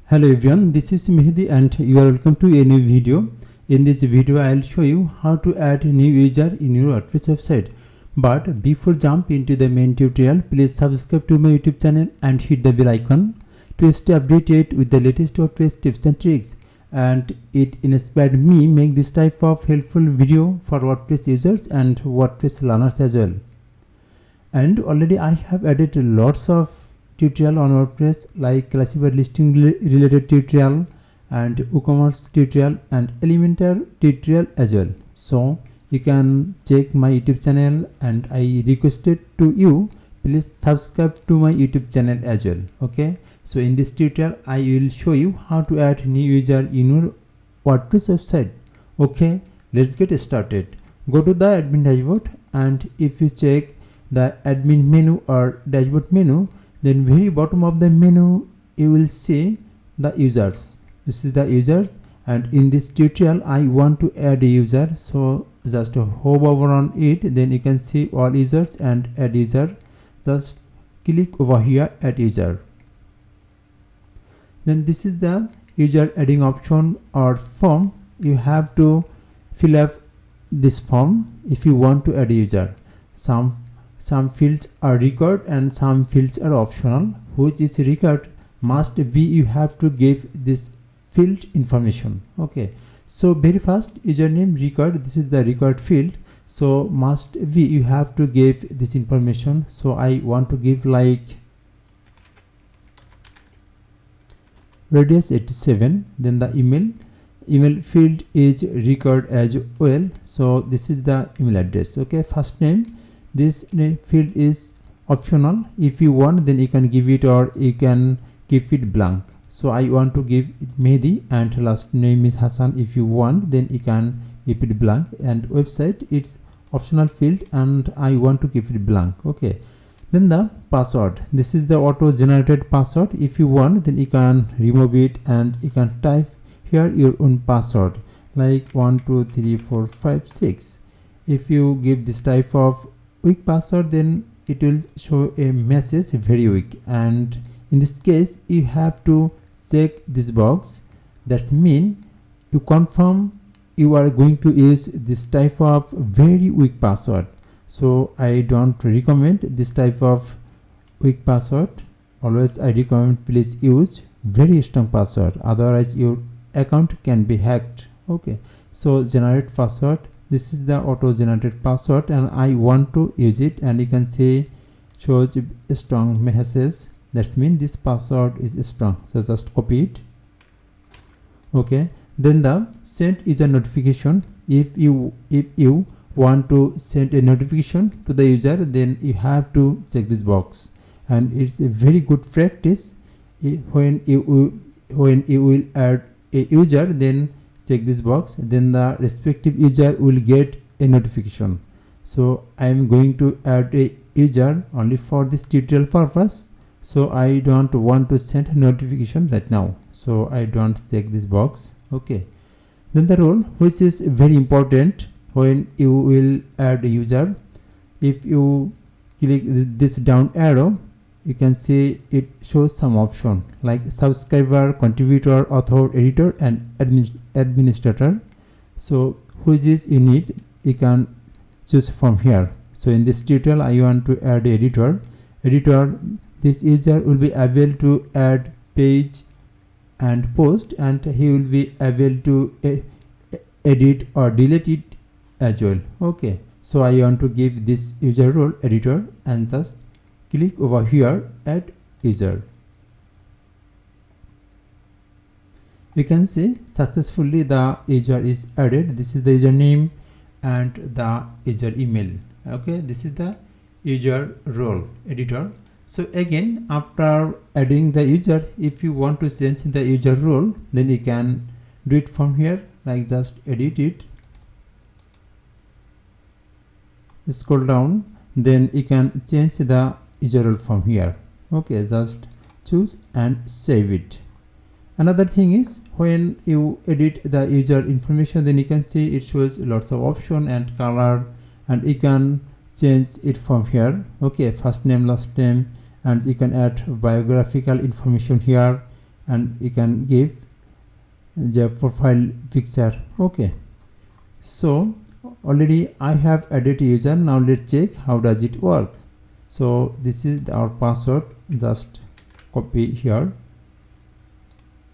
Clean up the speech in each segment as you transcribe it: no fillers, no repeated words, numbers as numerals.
Hello everyone, this is Mehdi and you are welcome to a new video. In this video I will show you how to add a new user in your WordPress website. But before jump into the main tutorial, please subscribe to my YouTube channel and hit the bell icon to stay updated with the latest WordPress tips and tricks. And it inspired me make this type of helpful video for WordPress users and WordPress learners as well. And already I have added lots of tutorial on WordPress like classified listing related tutorial and WooCommerce tutorial and Elementor tutorial as well. So you can check my YouTube channel and I requested to you please subscribe to my YouTube channel as well. Okay, so in this tutorial I will show you how to add new user in your WordPress website. Okay, let's get started. Go to the admin dashboard, and if you check the admin menu or dashboard menu, then very bottom of the menu you will see the users. This is the users, and in this tutorial I want to add a user, so just hover over on it, then you can see all users and add user. Just click over here, add user. Then this is the user adding option or form. You have to fill up this form if you want to add a user. Some fields are required and some fields are optional. Which is required must be you have to give this field information. Okay, so very first username required, this is the required field, so must be you have to give this information. So I want to give like radius 87. Then the email field is required as well, so this is the email address. Okay, first name, this field is optional. If you want, then you can give it or you can keep it blank. So I want to give it Mehdi, and last name is Hassan. If you want, then you can keep it blank. And website, it's optional field and I want to keep it blank. Okay, then the password, this is the auto generated password. If you want, then you can remove it and you can type here your own password like 1 2 3 4 5 6. If you give this type of weak password, then it will show a message very weak, and in this case you have to check this box. That means you confirm you are going to use this type of very weak password. So I don't recommend this type of weak password. Always I recommend please use very strong password, otherwise your account can be hacked. Okay, so generate password, this is the auto generated password and I want to use it, and you can see shows a strong message. That means this password is strong, so just copy it. Okay, then the send user notification. If you want to send a notification to the user, then you have to check this box, and it's a very good practice. When you will add a user, then check this box, then the respective user will get a notification. So I am going to add a user only for this tutorial purpose, so I don't want to send a notification right now, so I don't check this box. Okay, then the role, which is very important when you will add a user. If you click this down arrow, you can see it shows some option like subscriber, contributor, author, editor and administrator. So which is you need, you can choose from here. So in this tutorial I want to add editor. This user will be able to add page and post, and he will be able to edit or delete it as well. Okay, so I want to give this user role editor and just click over here, add user. You can see successfully the user is added. This is the username and the user email. Okay, this is the user role editor. So again, after adding the user, if you want to change the user role, then you can do it from here, like just edit it, scroll down, then you can change the user role from here. Okay, just choose and save it. Another thing is, when you edit the user information, then you can see it shows lots of option and color, and you can change it from here. Okay, first name, last name, and you can add biographical information here, and you can give the profile picture. Okay, so already I have added user. Now let's check how does it work. So this is our password, just copy here,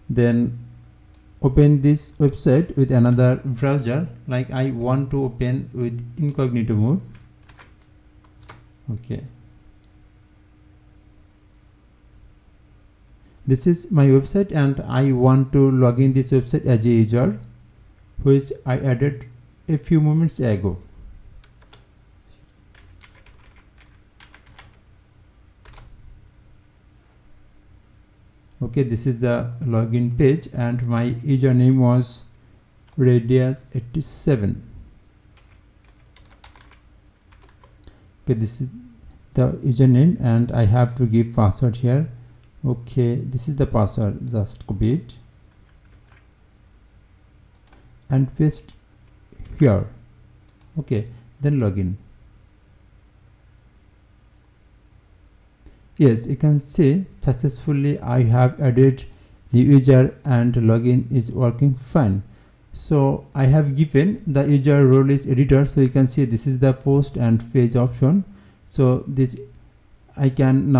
then open this website with another browser, like I want to open with incognito mode. Okay, this is my website and I want to log in this website as a user, which I added a few moments ago. Okay, this is the login page and my username was radius87. Okay, this is the username and I have to give password here. Okay, this is the password, just copy it and paste here. Okay, then login. Yes, you can see successfully I have added the user and login is working fine. So I have given the user role is editor, so you can see this is the post and page option. So this I can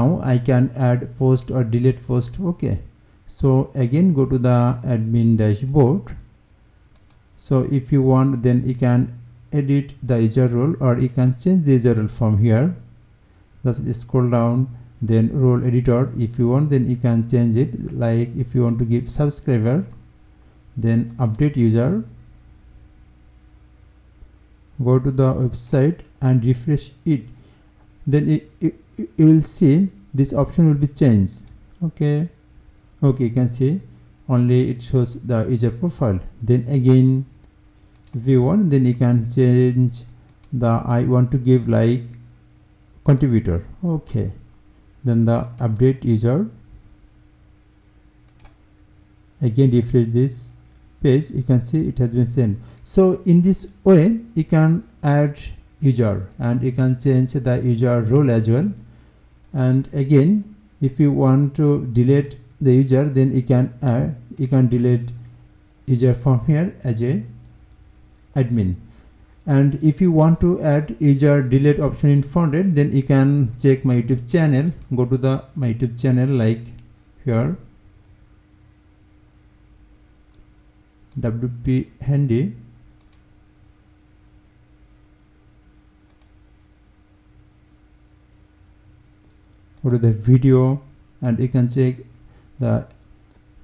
add post or delete post. Okay, so again go to the admin dashboard. So if you want, then you can edit the user role or you can change the user role from here. Just scroll down, then role editor. If you want, then you can change it, like if you want to give subscriber, then update user, go to the website and refresh it, then you will see this option will be changed. Okay, you can see only it shows the user profile. Then again, if you want, then you can change the I want to give like contributor. Okay, then the update user, again refresh this page, you can see it has been sent. So in this way you can add user and you can change the user role as well. And again, if you want to delete the user, then you can delete user from here as a admin. And if you want to add user delete option in front end, then you can check my YouTube channel, go to the my YouTube channel, like here, WP Handy, go to the video and you can check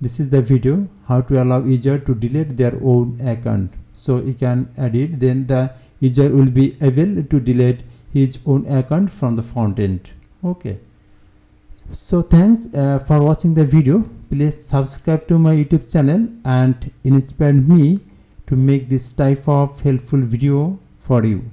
this is the video, how to allow user to delete their own account. So you can add it, then the user will be able to delete his own account from the front end. Okay, so thanks for watching the video. Please subscribe to my YouTube channel and inspire me to make this type of helpful video for you.